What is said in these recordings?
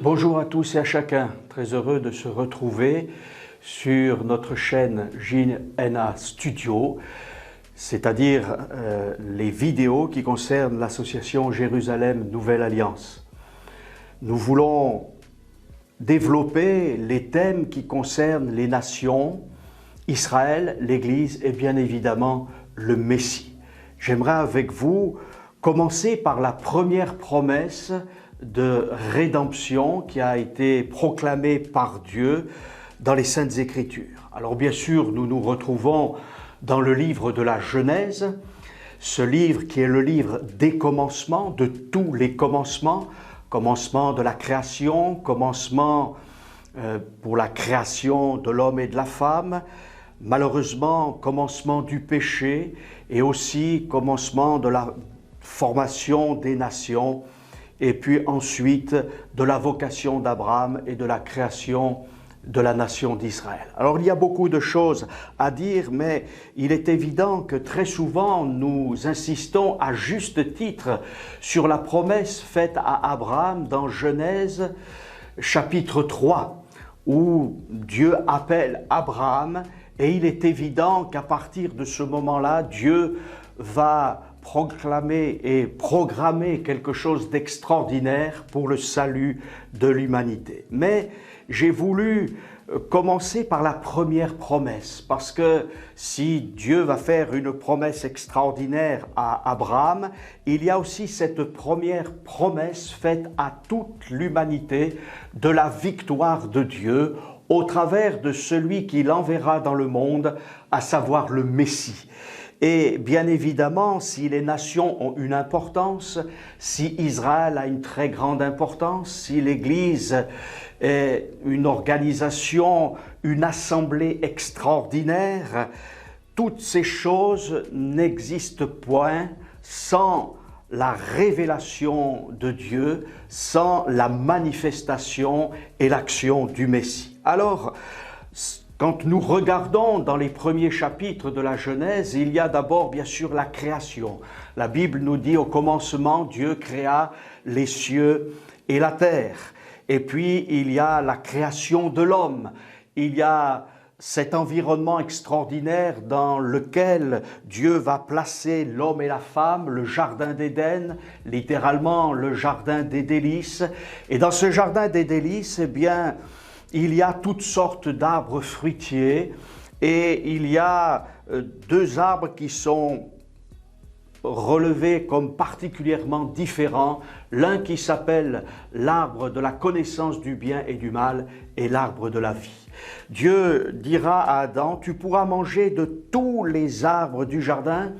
Bonjour à tous et à chacun, très heureux de se retrouver sur notre chaîne JNA Studio, c'est-à-dire les vidéos qui concernent l'association Jérusalem Nouvelle Alliance. Nous voulons développer les thèmes qui concernent les nations, Israël, l'Église et bien évidemment le Messie. J'aimerais avec vous commencer par la première promesse de rédemption qui a été proclamée par Dieu dans les Saintes Écritures. Alors bien sûr, nous nous retrouvons dans le livre de la Genèse, ce livre qui est le livre des commencements, de tous les commencements, commencement de la création, commencement pour la création de l'homme et de la femme, malheureusement commencement du péché et aussi commencement de la formation des nations et puis ensuite de la vocation d'Abraham et de la création de la nation d'Israël. Alors il y a beaucoup de choses à dire, mais il est évident que très souvent nous insistons à juste titre sur la promesse faite à Abraham dans Genèse chapitre 3, où Dieu appelle Abraham et il est évident qu'à partir de ce moment-là, Dieu va proclamer et programmer quelque chose d'extraordinaire pour le salut de l'humanité. Mais j'ai voulu commencer par la première promesse, parce que si Dieu va faire une promesse extraordinaire à Abraham, il y a aussi cette première promesse faite à toute l'humanité de la victoire de Dieu au travers de celui qu'il enverra dans le monde, à savoir le Messie. Et bien évidemment, si les nations ont une importance, si Israël a une très grande importance, si l'Église est une organisation, une assemblée extraordinaire, toutes ces choses n'existent point sans la révélation de Dieu, sans la manifestation et l'action du Messie. Alors, quand nous regardons dans les premiers chapitres de la Genèse, il y a d'abord bien sûr la création. La Bible nous dit au commencement, Dieu créa les cieux et la terre. Et puis il y a la création de l'homme. Il y a cet environnement extraordinaire dans lequel Dieu va placer l'homme et la femme, le jardin d'Éden, littéralement le jardin des délices. Et dans ce jardin des délices, eh bien, il y a toutes sortes d'arbres fruitiers et il y a deux arbres qui sont relevés comme particulièrement différents. L'un qui s'appelle l'arbre de la connaissance du bien et du mal et l'arbre de la vie. Dieu dira à Adam, tu pourras manger de tous les arbres du jardin,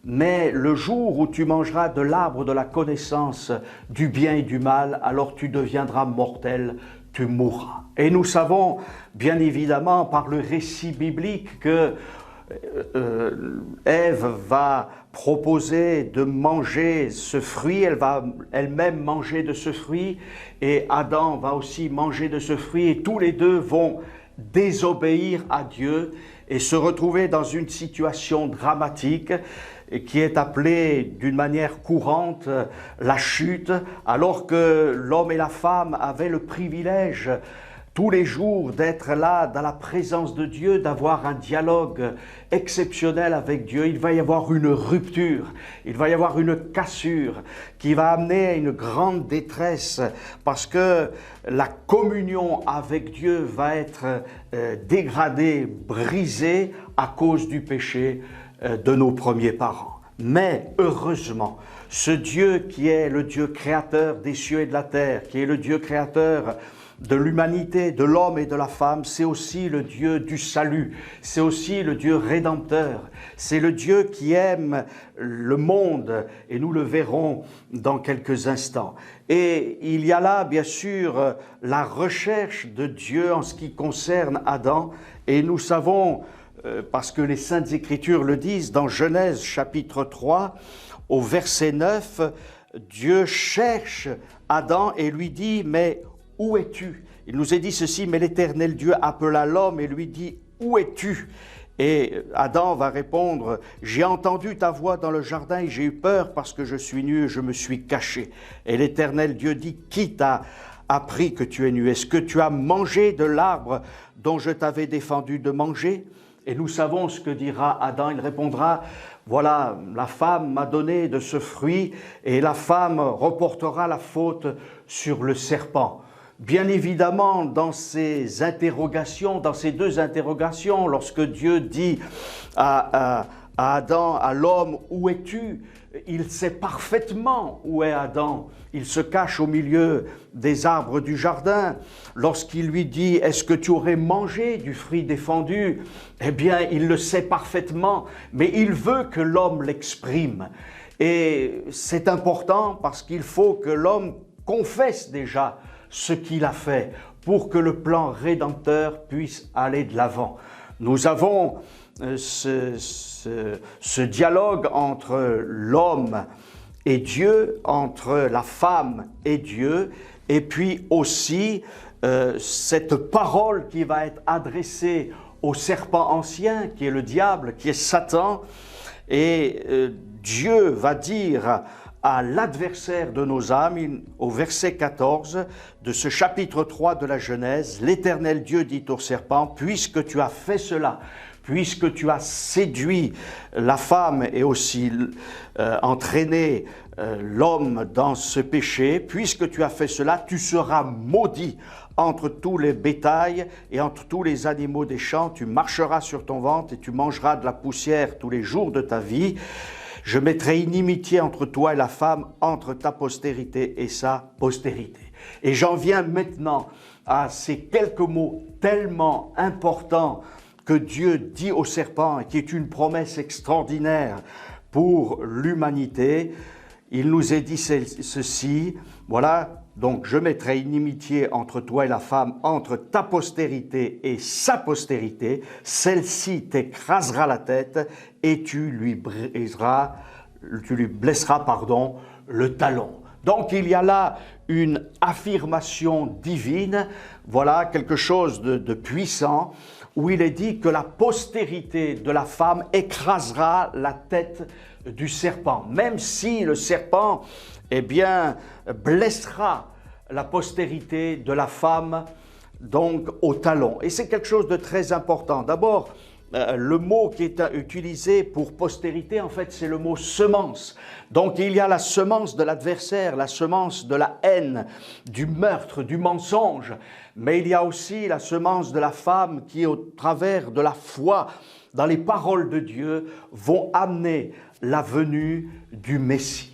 mais le jour où tu mangeras de l'arbre de la connaissance du bien et du mal, alors tu deviendras mortel, tu mourras. Et nous savons bien évidemment par le récit biblique que Ève va proposer de manger ce fruit, elle va elle-même manger de ce fruit et Adam va aussi manger de ce fruit et tous les deux vont désobéir à Dieu et se retrouver dans une situation dramatique qui est appelée d'une manière courante la chute, alors que l'homme et la femme avaient le privilège tous les jours d'être là dans la présence de Dieu, d'avoir un dialogue exceptionnel avec Dieu. Il va y avoir une rupture, il va y avoir une cassure qui va amener à une grande détresse parce que la communion avec Dieu va être dégradée, brisée à cause du péché de nos premiers parents. Mais heureusement, ce Dieu qui est le Dieu créateur des cieux et de la terre, qui est le Dieu créateur de l'humanité, de l'homme et de la femme, c'est aussi le Dieu du salut, c'est aussi le Dieu rédempteur, c'est le Dieu qui aime le monde et nous le verrons dans quelques instants. Et il y a là bien sûr la recherche de Dieu en ce qui concerne Adam et nous savons, parce que les Saintes Écritures le disent, dans Genèse chapitre 3 au verset 9, Dieu cherche Adam et lui dit « Mais où es-tu » Il nous est dit ceci, mais l'Éternel Dieu appela l'homme et lui dit « Où es-tu » Et Adam va répondre « J'ai entendu ta voix dans le jardin et j'ai eu peur parce que je suis nu et je me suis caché. » Et l'Éternel Dieu dit « Qui t'a appris que tu es nu? Est-ce que tu as mangé de l'arbre dont je t'avais défendu de manger? Et nous savons ce que dira Adam. Il répondra, voilà, la femme m'a donné de ce fruit et la femme reportera la faute sur le serpent. Bien évidemment, dans ces interrogations, dans ces deux interrogations, lorsque Dieu dit à Adam, à l'homme, où es-tu? Il sait parfaitement où est Adam. Il se cache au milieu des arbres du jardin. Lorsqu'il lui dit, est-ce que tu aurais mangé du fruit défendu? Eh bien, il le sait parfaitement, mais il veut que l'homme l'exprime. Et c'est important parce qu'il faut que l'homme confesse déjà ce qu'il a fait pour que le plan rédempteur puisse aller de l'avant. Nous avons ce dialogue entre l'homme et Dieu, entre la femme et Dieu, et puis aussi cette parole qui va être adressée au serpent ancien, qui est le diable, qui est Satan, et Dieu va dire à l'adversaire de nos âmes, au verset 14 de ce chapitre 3 de la Genèse, l'Éternel Dieu dit au serpent, puisque tu as fait cela, puisque tu as séduit la femme et aussi entraîné l'homme dans ce péché, puisque tu as fait cela, tu seras maudit entre tous les bétails et entre tous les animaux des champs, tu marcheras sur ton ventre et tu mangeras de la poussière tous les jours de ta vie. Je mettrai inimitié entre toi et la femme, entre ta postérité et sa postérité. Et j'en viens maintenant à ces quelques mots tellement importants que Dieu dit au serpent et qui est une promesse extraordinaire pour l'humanité. Il nous est dit ceci, voilà, donc je mettrai inimitié entre toi et la femme, entre ta postérité et sa postérité, celle-ci t'écrasera la tête et tu lui blesseras, le talon. Donc il y a là une affirmation divine, voilà quelque chose de puissant, où il est dit que la postérité de la femme écrasera la tête du serpent, même si le serpent, eh bien, blessera la postérité de la femme, donc au talon. Et c'est quelque chose de très important. D'abord, le mot qui est utilisé pour postérité, en fait, c'est le mot semence. Donc, il y a la semence de l'adversaire, la semence de la haine, du meurtre, du mensonge, mais il y a aussi la semence de la femme qui, au travers de la foi dans les paroles de Dieu, vont amener la venue du Messie.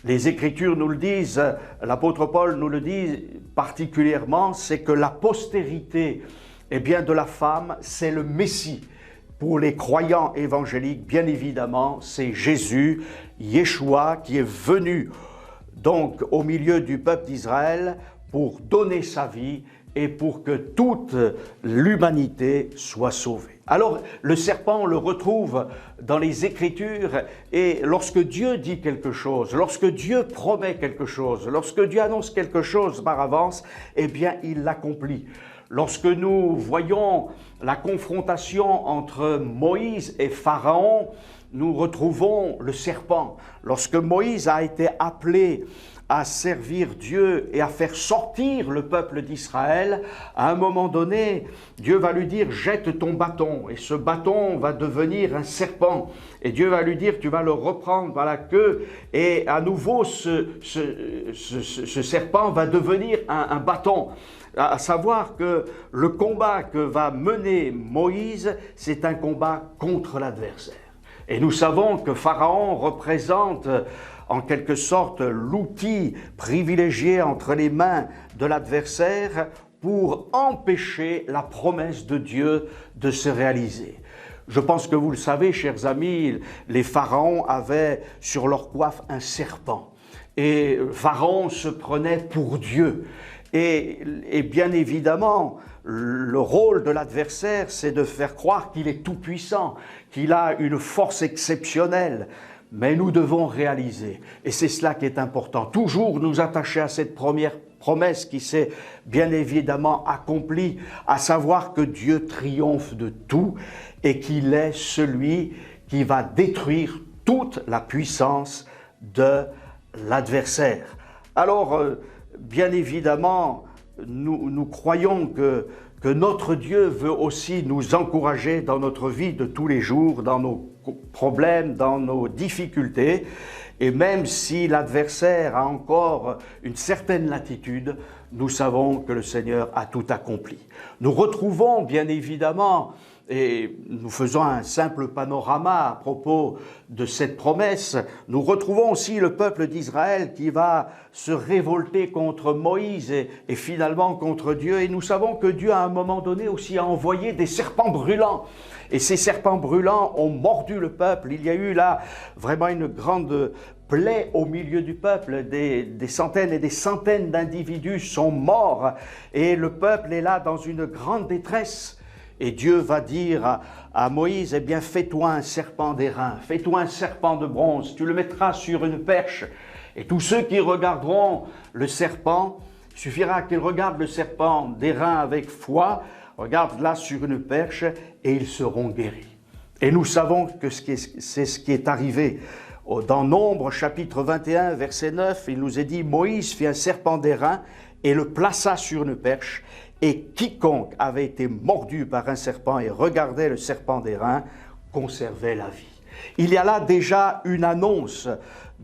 Les Écritures nous le disent, l'apôtre Paul nous le dit particulièrement, c'est que la postérité, eh bien, de la femme, c'est le Messie. Pour les croyants évangéliques, bien évidemment, c'est Jésus, Yeshua, qui est venu donc au milieu du peuple d'Israël pour donner sa vie et pour que toute l'humanité soit sauvée. Alors, le serpent, on le retrouve dans les Écritures, et lorsque Dieu dit quelque chose, lorsque Dieu promet quelque chose, lorsque Dieu annonce quelque chose par avance, eh bien, il l'accomplit. Lorsque nous voyons la confrontation entre Moïse et Pharaon, nous retrouvons le serpent. Lorsque Moïse a été appelé à servir Dieu et à faire sortir le peuple d'Israël, à un moment donné, Dieu va lui dire « jette ton bâton » et ce bâton va devenir un serpent. Et Dieu va lui dire « tu vas le reprendre par la queue » et à nouveau ce serpent va devenir un bâton. À savoir que le combat que va mener Moïse, c'est un combat contre l'adversaire. Et nous savons que Pharaon représente en quelque sorte l'outil privilégié entre les mains de l'adversaire pour empêcher la promesse de Dieu de se réaliser. Je pense que vous le savez, chers amis, les pharaons avaient sur leur coiffe un serpent. Et Pharaon se prenait pour Dieu. Et bien évidemment, le rôle de l'adversaire, c'est de faire croire qu'il est tout-puissant, qu'il a une force exceptionnelle. Mais nous devons réaliser, et c'est cela qui est important, toujours nous attacher à cette première promesse qui s'est bien évidemment accomplie, à savoir que Dieu triomphe de tout et qu'il est celui qui va détruire toute la puissance de l'adversaire. Alors, bien évidemment, nous croyons que notre Dieu veut aussi nous encourager dans notre vie de tous les jours, dans nos problèmes, dans nos difficultés. Et même si l'adversaire a encore une certaine latitude, nous savons que le Seigneur a tout accompli. Nous retrouvons bien évidemment, et nous faisons un simple panorama à propos de cette promesse, nous retrouvons aussi le peuple d'Israël qui va se révolter contre Moïse et finalement contre Dieu. Et nous savons que Dieu, à un moment donné, aussi a envoyé des serpents brûlants. Et ces serpents brûlants ont mordu le peuple. Il y a eu là vraiment une grande plaie au milieu du peuple. Des centaines et des centaines d'individus sont morts. Et le peuple est là dans une grande détresse. Et Dieu va dire à Moïse, eh bien, fais-toi un serpent d'airain, fais-toi un serpent de bronze, tu le mettras sur une perche. Et tous ceux qui regarderont le serpent, il suffira qu'ils regardent le serpent d'airain avec foi, regardent là sur une perche, et ils seront guéris. Et nous savons que c'est ce qui est arrivé. Dans Nombre, chapitre 21, verset 9, il nous est dit, Moïse fit un serpent d'airain et le plaça sur une perche. Et quiconque avait été mordu par un serpent et regardait le serpent d'airain conservait la vie. Il y a là déjà une annonce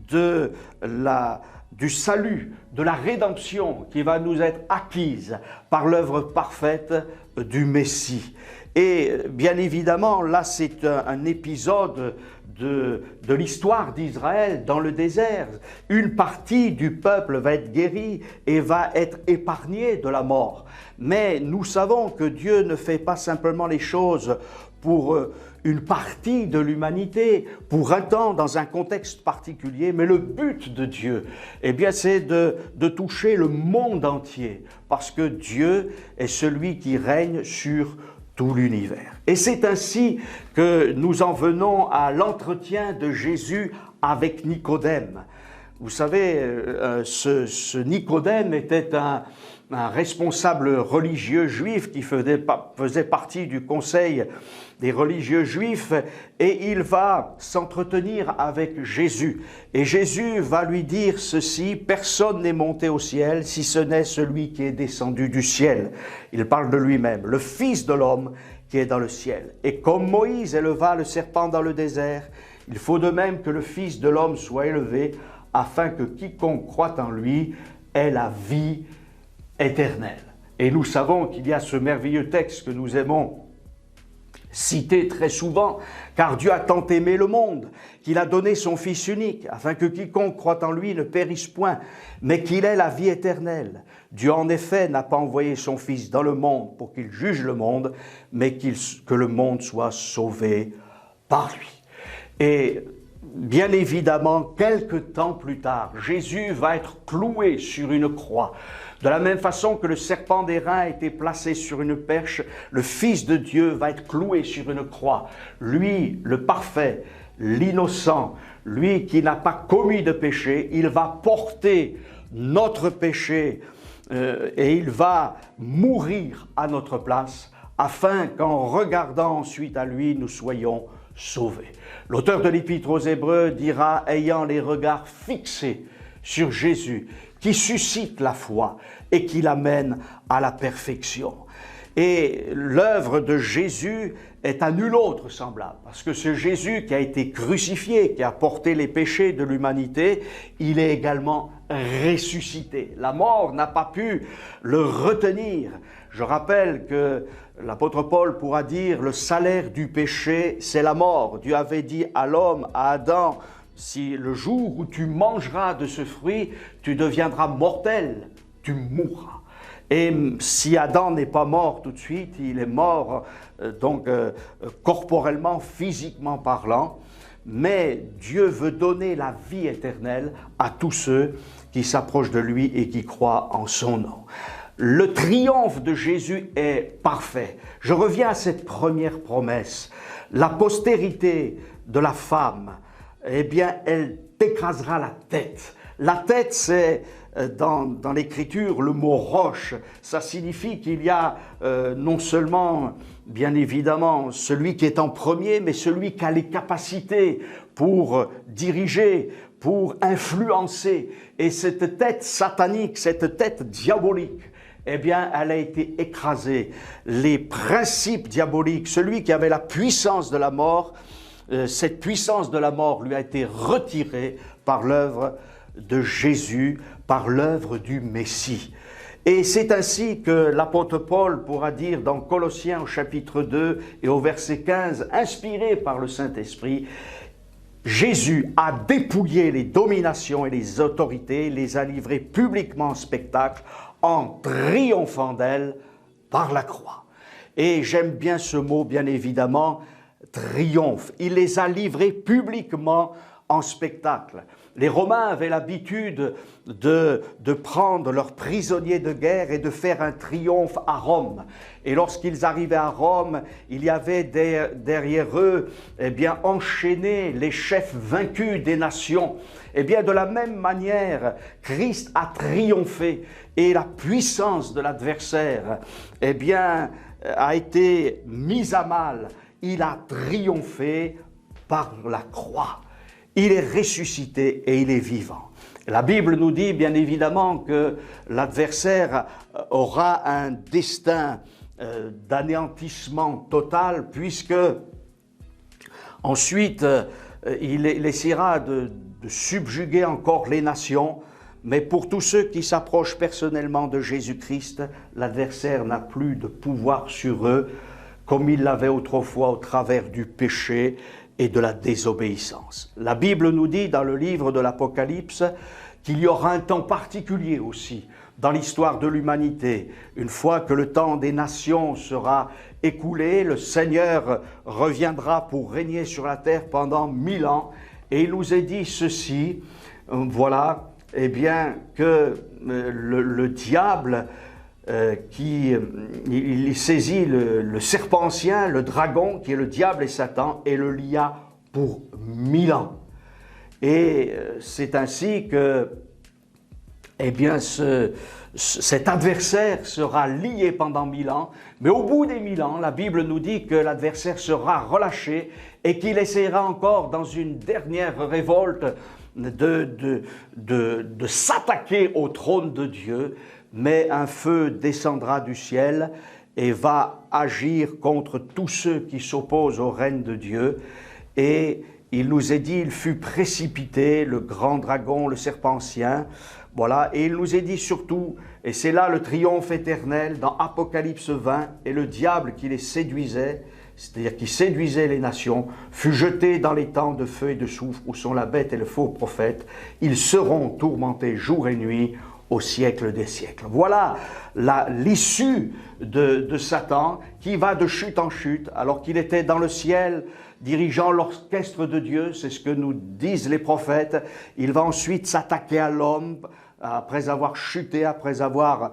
du salut, de la rédemption qui va nous être acquise par l'œuvre parfaite du Messie. Et bien évidemment, là c'est un épisode de l'histoire d'Israël dans le désert. Une partie du peuple va être guérie et va être épargnée de la mort. Mais nous savons que Dieu ne fait pas simplement les choses pour une partie de l'humanité, pour un temps, dans un contexte particulier, mais le but de Dieu, eh bien, c'est de toucher le monde entier, parce que Dieu est celui qui règne sur tout l'univers. Et c'est ainsi que nous en venons à l'entretien de Jésus avec Nicodème. Vous savez, ce Nicodème était un responsable religieux juif qui faisait partie du conseil des religieux juifs, et il va s'entretenir avec Jésus. Et Jésus va lui dire ceci, « Personne n'est monté au ciel si ce n'est celui qui est descendu du ciel. » Il parle de lui-même, le Fils de l'homme qui est dans le ciel. Et comme Moïse éleva le serpent dans le désert, il faut de même que le Fils de l'homme soit élevé, afin que quiconque croit en lui ait la vie éternelle. Et nous savons qu'il y a ce merveilleux texte que nous aimons citer très souvent, car Dieu a tant aimé le monde qu'il a donné son Fils unique, afin que quiconque croit en lui ne périsse point, mais qu'il ait la vie éternelle. Dieu en effet n'a pas envoyé son Fils dans le monde pour qu'il juge le monde, mais que le monde soit sauvé par lui. Et bien évidemment, quelque temps plus tard, Jésus va être cloué sur une croix. De la même façon que le serpent d'airain a été placé sur une perche, le Fils de Dieu va être cloué sur une croix. Lui, le parfait, l'innocent, lui qui n'a pas commis de péché, il va porter notre péché et il va mourir à notre place, afin qu'en regardant ensuite à lui, nous soyons sauvés. L'auteur de l'Épître aux Hébreux dira, ayant les regards fixés sur Jésus, qui suscite la foi et qui l'amène à la perfection. Et l'œuvre de Jésus est à nul autre semblable, parce que ce Jésus qui a été crucifié, qui a porté les péchés de l'humanité, il est également ressuscité. La mort n'a pas pu le retenir. Je rappelle que l'apôtre Paul pourra dire, le salaire du péché, c'est la mort. Dieu avait dit à l'homme, à Adam, si le jour où tu mangeras de ce fruit, tu deviendras mortel, tu mourras. Et si Adam n'est pas mort tout de suite, il est mort corporellement, physiquement parlant, mais Dieu veut donner la vie éternelle à tous ceux qui s'approchent de lui et qui croient en son nom. Le triomphe de Jésus est parfait. Je reviens à cette première promesse. La postérité de la femme, eh bien, elle t'écrasera la tête. La tête, c'est dans l'Écriture le mot roche. Ça signifie qu'il y a non seulement, bien évidemment, celui qui est en premier, mais celui qui a les capacités pour diriger, pour influencer. Et cette tête satanique, cette tête diabolique, eh bien, elle a été écrasée. Les principes diaboliques, celui qui avait la puissance de la mort, cette puissance de la mort lui a été retirée par l'œuvre de Jésus, par l'œuvre du Messie. Et c'est ainsi que l'apôtre Paul pourra dire dans Colossiens au chapitre 2 et au verset 15, inspiré par le Saint-Esprit, Jésus a dépouillé les dominations et les autorités, les a livrées publiquement en spectacle, en triomphant d'elles par la croix. Et j'aime bien ce mot, bien évidemment, triomphe. Il les a livrés publiquement en spectacle. Les Romains avaient l'habitude de prendre leurs prisonniers de guerre et de faire un triomphe à Rome. Et lorsqu'ils arrivaient à Rome, il y avait derrière eux, eh bien, enchaînés les chefs vaincus des nations. Eh bien, de la même manière, Christ a triomphé et la puissance de l'adversaire, eh bien, a été mise à mal. Il a triomphé par la croix. Il est ressuscité et il est vivant. La Bible nous dit bien évidemment que l'adversaire aura un destin d'anéantissement total, puisque ensuite il essaiera de subjuguer encore les nations. Mais pour tous ceux qui s'approchent personnellement de Jésus-Christ, l'adversaire n'a plus de pouvoir sur eux, comme il l'avait autrefois au travers du péché et de la désobéissance. La Bible nous dit dans le livre de l'Apocalypse qu'il y aura un temps particulier aussi dans l'histoire de l'humanité. Une fois que le temps des nations sera écoulé, le Seigneur reviendra pour régner sur la terre pendant 1000 ans. Et il nous est dit ceci, voilà, eh bien, que le diable, il saisit le serpent ancien, le dragon, qui est le diable et Satan, et le lia pour 1000 ans. Et c'est ainsi que, eh bien, cet adversaire sera lié pendant 1000 ans, mais au bout des 1000 ans, la Bible nous dit que l'adversaire sera relâché et qu'il essaiera encore dans une dernière révolte de s'attaquer au trône de Dieu, mais un feu descendra du ciel et va agir contre tous ceux qui s'opposent au règne de Dieu. Et il nous est dit, il fut précipité, le grand dragon, le serpent ancien. Voilà, et il nous est dit surtout, et c'est là le triomphe éternel dans Apocalypse 20, et le diable qui les séduisait, c'est-à-dire qui séduisait les nations, fut jeté dans les temps de feu et de soufre où sont la bête et le faux prophète. Ils seront tourmentés jour et nuit au siècle des siècles. Voilà l'issue de Satan qui va de chute en chute alors qu'il était dans le ciel dirigeant l'orchestre de Dieu, c'est ce que nous disent les prophètes. Il va ensuite s'attaquer à l'homme après avoir chuté, après avoir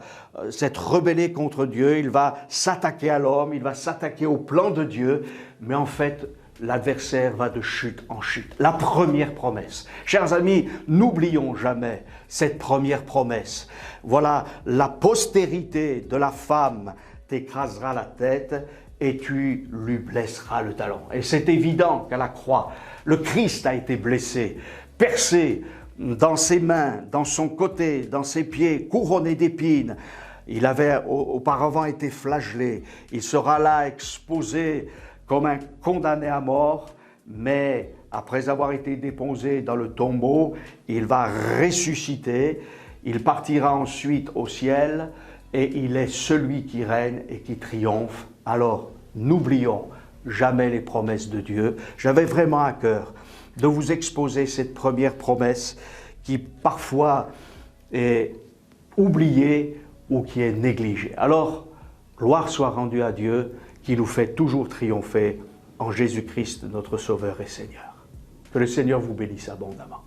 s'être rebellé contre Dieu. Il va s'attaquer à l'homme, il va s'attaquer au plan de Dieu, mais en fait l'adversaire va de chute en chute. La première promesse. Chers amis, n'oublions jamais cette première promesse. Voilà, la postérité de la femme t'écrasera la tête et tu lui blesseras le talon. Et c'est évident qu'à la croix, le Christ a été blessé, percé dans ses mains, dans son côté, dans ses pieds, couronné d'épines. Il avait auparavant été flagellé. Il sera là exposé comme un condamné à mort, mais après avoir été déposé dans le tombeau, il va ressusciter, il partira ensuite au ciel, et il est celui qui règne et qui triomphe. Alors, n'oublions jamais les promesses de Dieu. J'avais vraiment à cœur de vous exposer cette première promesse qui parfois est oubliée ou qui est négligée. Alors, gloire soit rendue à Dieu, qui nous fait toujours triompher en Jésus-Christ, notre Sauveur et Seigneur. Que le Seigneur vous bénisse abondamment.